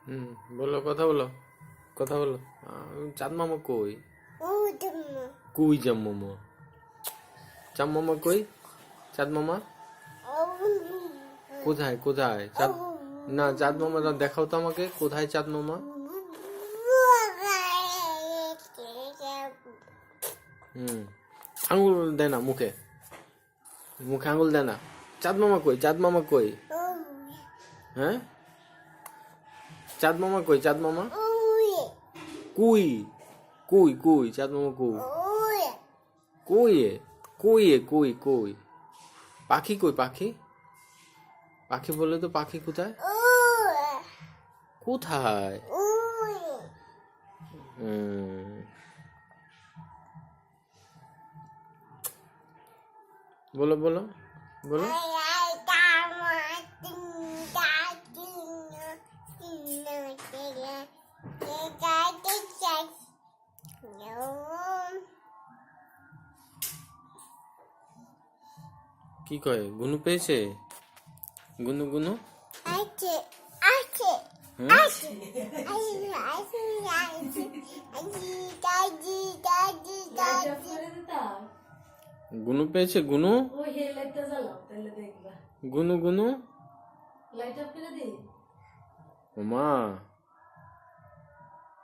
হুম, বলো, কথা বলো, কথা বলো। চাঁদ মামা কই? কুই চাঁদ মামা? চাঁদ মামা কই? চাঁদ মামা কোথায়? কোথায় চাঁদ? না, চাঁদ মামা না, দেখাও তো আমাকে, কোথায় চাঁদ মামা? হুম, আঙুল দেয় না মুখে, মুখে আঙুল দেয় না। চাঁদ মামা কই? চাঁদ মামা কই? হ্যাঁ, চাঁদ মামা কই? চাঁদ মামা কুই, কুই কুই, চাঁদ মামা কুই, কুই কুই কুই কুই। পাখি কই? পাখি, পাখি বলে তো, পাখি কোথায়? কোথায়? বলো বলো বলো। কি কয়? গুনু পেয়েছে? গুনু গুনু গুনু পেয়েছে? গুনু গুনু গুনু মা